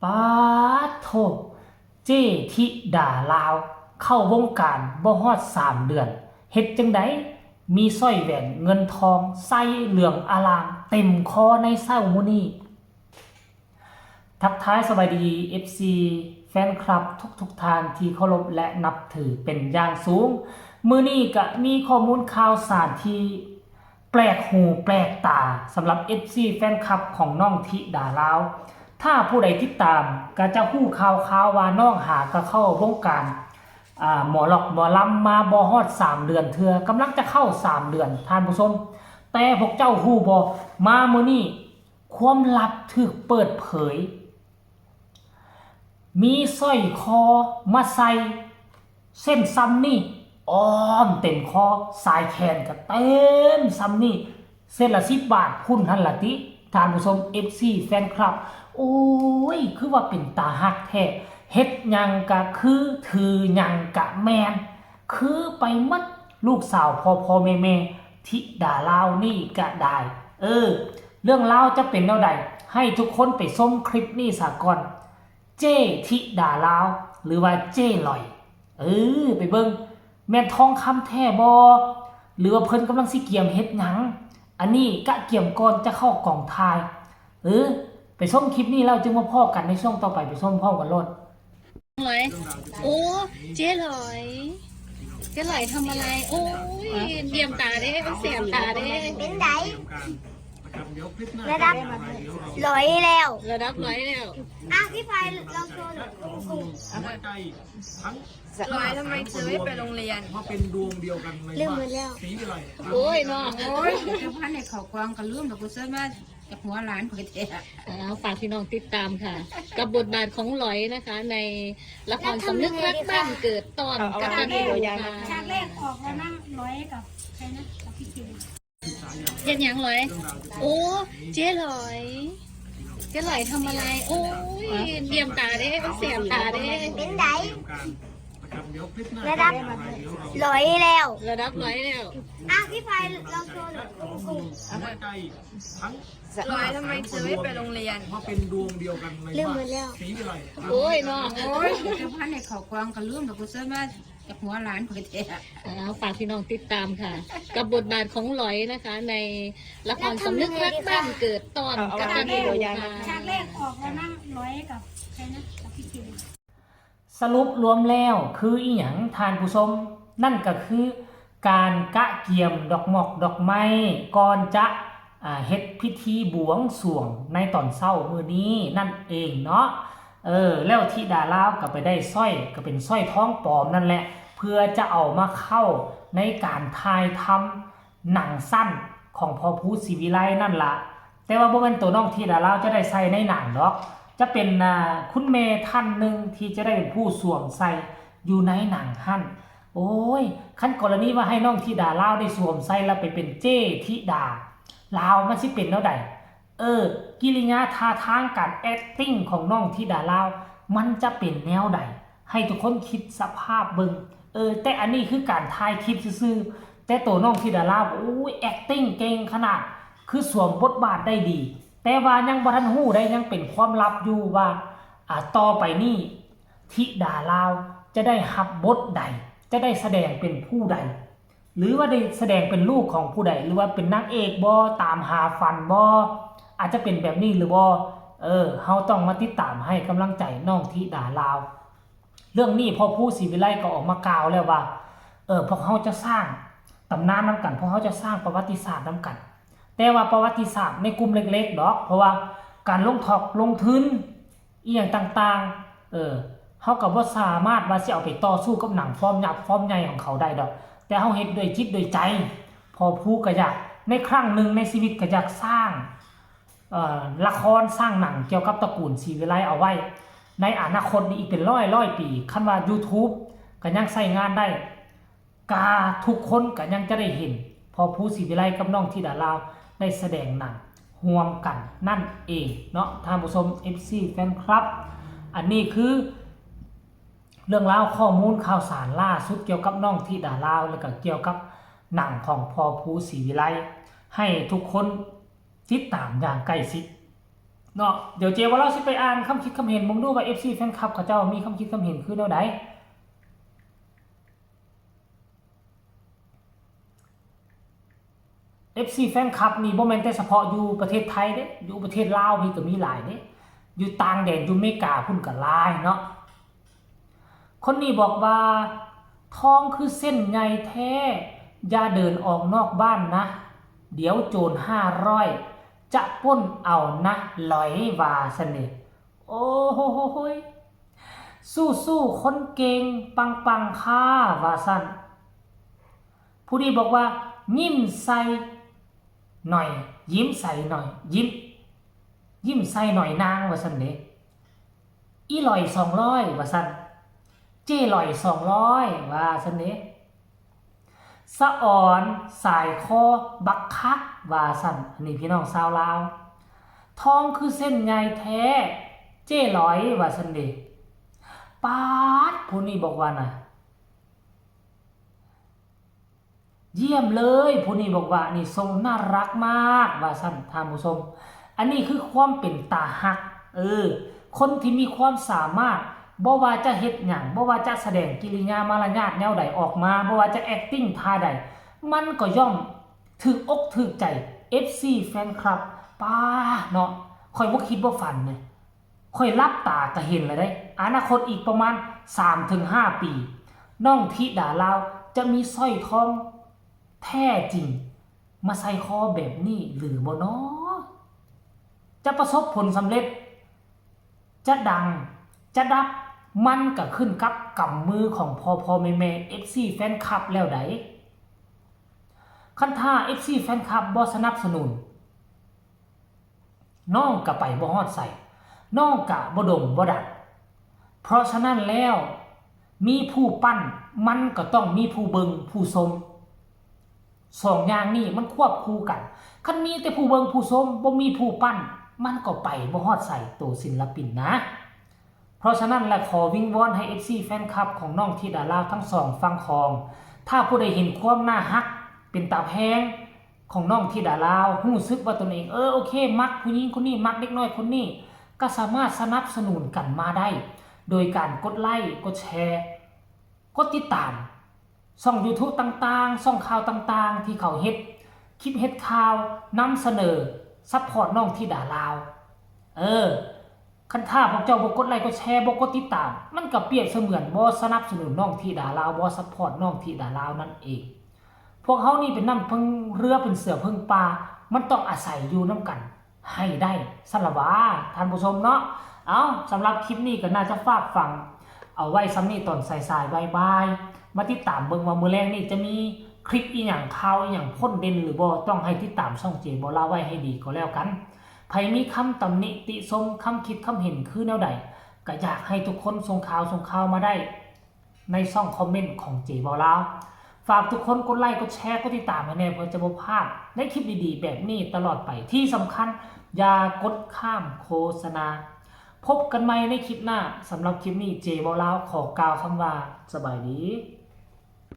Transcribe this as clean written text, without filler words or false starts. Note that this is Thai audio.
ป๊าดโถเจ้ธิดาลาวเข้าวงการบ่ฮอด3 เดือนเฮ็ดจังไดมีสร้อยแหวนเงินทองใส่เหลืองอลามเต็มคอในเช้ามื้อนี้ทักทายสวัสดี FC แฟนคลับทุกท่านที่เคารพและนับถือเป็นอย่างสูงมื้อนี้ก็มีข้อมูลข่าวสารที่แปลกหูแปลกตาสำหรับ FC แฟนคลับของน้องธิดาลาวถ้าผู้ใดติดตามก็จะฮู้ข่าวว่าน้องหาก็เข้าวงการหมอหลอกหมอลำมาบ่ฮอด3 เดือนเทื่อกำลังจะเข้า3 เดือนท่านผู้ชมแต่พวกเจ้าฮู้บ่มามื้อนี้ความลับถูกเปิดเผยมีสร้อยคอมาใส่เส้นซ้ำนี่อ้อมเต็มคอสายแขนก็เต็มซ้ำนี่เส้นละ10 บาทพุ่นหันละติท่านผู้ชม FC แฟนคลับโอ้ยคือว่าเป็นตาฮักแท้เฮ็ดหยังก็คือถือหยังก็แม่นคือไปหมดลูกสาวพ่อแม่ธิดาลาวนี่ก็ได้เรื่องราวจะเป็นแนวใดให้ทุกคนไปชมคลิปนี้ซะก่อนเจ้ธิดาลาวหรือว่าเจ้ลอยไปเบิ่งแม่นทองคำแท้บ่หรือว่าเพิ่นกำลังสิเกี่ยมเฮ็ดหยังอันนี้กะเกี่ยมก่อนจะเข้ากองถ่ายไปชมคลิปนี้แล้วจึงมาพ้อกันในช่วงต่อไปไปชมพร้อมกันโลดลอยโอ้เจ๊ลอยเจ๊ลอยทำอะไรโอ้ยเบี่ยมตาเด้เสียบตาเด้เป็นไดระดับร้อยแล้ว ระดับร้อยแล้วพี่ไฟเราโชว์หน่อยลอยทำไมเธอไม่ไปโรงเรียนเพราะเป็นดวงเดียวกันเลยว่าสีอะไรโอ้ยน้องโอ้ยเจ้าพันในเขากวางกันลืมแต่กูเชื่อว่าจากหัวหลานเผยเทะฝากพี่น้องติดตามค่ะกับบทบาทของลอยนะคะในละครสำนึกรักบ้านเกิดตอนกับตันยูค่ะฉากแรกออกแล้วนั่งร้อยกับใครนะกับพี่คิวเฮ็ดหยังลอยโอ้เจ๊ลอยเจ๊ลอยทำอะไรโอ้ยเบี่ยมตาเด้เสียบตาเด้เป็นไดระดับร้อยแล้ว ระดับร้อยแล้วพี่ไฟเราโชว์หน่อยลอยทำไมเธอไม่ไปโรงเรียนเพราะเป็นดวงเดียวกันเลยว่าสีอะไรโอ้ยน้องโอ้ยเจ้าพันในเขากวางกันลืมแต่กูเชื่อว่าจากหัวหลานเผยเทะฝากพี่น้องติดตามค่ะกับบทบาทของลอยนะคะในละครสำนึกรักบ้านเกิดตอนกับตันยูค่ะฉากแรกออกแล้วนั่งร้อยกับใครนะกับพี่คิวสรุปรวมแล้วคืออีหยังทานผู้ชมนั่นก็คือการกะเกี่ยมดอกหมอกดอกไม้ก่อนจะเฮ็ดพิธีบวงสรวงในตอนเช้ามื้อนี้นั่นเองเนาะแล้วธิดาลาวก็ไปได้สร้อยก็เป็นสร้อยทองปลอมนั่นแหละเพื่อจะเอามาเข้าในการถ่ายทำหนังสั้นของพ่อภูศรีวิไลนั่นล่ะแต่ว่าบ่แม่นตัวน้องธิดาลาวจะได้ใส่ในหนังดอกจะเป็นคุณแม่ท่านหนึ่งที่จะได้เป็นผู้สวมใส่อยู่ในหนังหั่นโอ้ยขั้นกรณีว่าให้น้องธิดาลาวได้สวมใส่แล้วไปเป็นเจ้ธิดาลาวมันสิเป็นแนวใดกิริยาท่าทางการ acting ของน้องธิดาลาวมันจะเป็นแนวใดให้ทุกคนคิดสภาพเบิ่งแต่อันนี้คือการถ่ายคลิปซื่อๆแต่ตัวน้องธิดาลาวโอ้ย acting เก่งขนาดคือสวมบทบาทได้ดีแต่ว่ายังบ่ทันฮู้ได้ยังเป็นความลับอยู่ว่าต่อไปนี้ธิดาลาวจะได้รับบทใดจะได้แสดงเป็นผู้ใดหรือว่าได้แสดงเป็นลูกของผู้ใดหรือว่าเป็นนางเอกบ่ตามหาฝันบ่อาจจะเป็นแบบนี้หรือบ่เฮาต้องมาติดตามให้กำลังใจน้องธิดาลาวเรื่องนี้พอผู้ศรีวิไลก็ออกมากล่าวแล้วว่าพวกเฮาจะสร้างตำนานนำกันพวกเฮาจะสร้างประวัติศาสตร์นำกันแต่ว่าประวัติศาสตร์ในกลุ่มเล็กๆดอกเพราะว่าการลงทุนอีหยังต่างๆเฮาก็บ่สามารถว่าสิเอาไปต่อสู้กับหนังฟอร์มยักษ์ฟอร์มใหญ่ของเขาได้ดอกแต่เฮาเฮ็ดด้วยจิตด้วยใจพอผู้ก็อยากในครั้งหนึ่งในชีวิตก็อยากสร้างละครสร้างหนังเกี่ยวกับตระกูลศรีวิไลเอาไว้ในอนาคตนี้อีกเป็นร้อยปีคันว่า YouTube ก็ยังใช้งานได้กาทุกคนก็ยังจะได้เห็นพอผู้ศรีวิไลกับน้องธิดาลาวได้แสดงหนังร่วมกันนั่นเองเนาะท่านผู้ชม FC แฟนคลับอันนี้คือเรื่องราวข้อมูลข่าวสารล่าสุดเกี่ยวกับน้องธิดาลาวแล้วก็เกี่ยวกับหนังของพ่อภูศรีวิไลให้ทุกคนติดตามอย่างใกล้ชิด เนาะเดี๋ยวเจว่าเราสิไปอ่านคำคิดคำเห็นมึงดูว่า FC แฟนคลับเขาเจ้ามีคำคิดคำเห็นคือแนวใด FC แฟนคลับนี่บ่แม่นแต่เฉพาะอยู่ประเทศไทยเด้อยู่ประเทศลาวพี่ก็มีหลายเด้อยู่ต่างแดนอยู่อเมริกาพุ่นก็หลายเนาะคนนี้บอกว่าทองคือเส้นใยแท้อย่าเดินออกนอกบ้านนะเดี๋ยวโจร500จะปล้นเอานะหลอยว่าซั่นนี่โอ้โหยสู้ๆคนเก่งปังๆค่ะว่าซั่นผู้นี้บอกว่ายิ้มใส่หน่อยยิ้มใส่หน่อยยิ้มใส่หน่อยนางว่าซั่นเด้อีลอย200ว่าซั่นเจ้ลอย200ว่าซั่นเด้สะอ่อนสายคอบักคักว่าซั่นอันนี้พี่น้องชาวลาวทองคือเส้นใยแท้เจ้ลอยว่าซั่นเด้ปาดผู้นี้บอกว่านะเยี่ยมเลยผู้นี้บอกว่านี่ทรงน่ารักมากว่าซั่นท่านผู้ชมอันนี้คือความเป็นตาฮักคนที่มีความสามารถบ่ว่าจะเฮ็ดหยังบ่ว่าจะแสดงกิริยามารยาทแนวใดออกมาบ่ว่าจะ acting ท่าใดมันก็ย่อมถูกอกถูกใจ FC แฟนคลับป้าเนาะค่อยบ่คิดบ่ฝันเลยค่อยลับตาก็เห็นแล้วได้อนาคตอีกประมาณ 3-5 ปีน้องธิดาลาวจะมีสร้อยทองแท้จริงมาใส่คอแบบนี้หรือบ่เนาะจะประสบผลสำเร็จจะดังจะดับมันก็ขึ้นกับกำมือของพ่อแม่ FC แฟนคลับแล้วไดคันถ้า FC แฟนคลับบ่สนับสนุนน้องก็ไปบ่ฮอดใส่น้องก็บ่ดงบ่ดังเพราะฉะนั้นแล้วมีผู้ปั้นมันก็ต้องมีผู้เบิงผู้ชมสองอย่างนี้มันควบคู่กันคันมีแต่ผู้เบิงผู้ชมบ่มีผู้ปั้นมันก็ไปบ่ฮอดใส่ตัวศิลปินนะเพราะฉะนั้นและขอวิงวอนให้ FC แฟนคลับของน้องธิดาลาวทั้งสองฟังของถ้าผู้ใดเห็นความน่าฮักเป็นตาแพงของน้องธิดาลาวรู้สึกว่าตนเองโอเคมักผู้หญิงคนนี้มักเด็กน้อยคนนี้ก็สามารถสนับสนุนกันมาได้โดยการกดไลค์กดแชร์กดติดตามช่อง YouTube ต่างๆช่องข่าวต่างๆที่เขาเฮ็ดคลิปเฮ็ดข่าวนำเสนอซัพพอร์ตน้องธิดาลาวคันถ้าพวกเจ้าบ่กดไลค์กดแชร์บ่กดติดตามมันก็เปรียบเสมือนบ่สนับสนุนน้องธิดาลาวบ่ซัพพอร์ตน้องธิดาลาวนั่นเองพวกเฮานี่เป็นน้ำพึ่งเรือเป็นเสือพึ่งปลามันต้องอาศัยอยู่น้ำกันให้ได้สละวาท่านผู้ชมเนาะสำหรับคลิปนี้ก็น่าจะฝากฟังเอาไว้ซ้ำนี่ตอนสายๆบายๆมาติดตามเบิ่งว่ามื้อแรงนี่จะมีคลิปอีหยังข่าวอีหยังพ่นเด่นหรือบ่ต้องให้ติดตามช่องเจบ่ลาไว้ให้ดีก็แล้วกันใครมีคำตำหนิติชมคำคิดคำเห็นคือแนวใดก็อยากให้ทุกคนส่งข่าวมาได้ในช่องคอมเมนต์ของเจบ่ลาวฝากทุกคนกดไลค์กดแชร์กดติดตามให้แน่เพื่อจะบ่พลาดในคลิปดีๆแบบนี้ตลอดไปที่สำคัญอย่ากดข้ามโฆษณาพบกันใหม่ในคลิปหน้าสำหรับคลิปนี้เจบ่ลาวขอกล่าวคำว่าสบายดี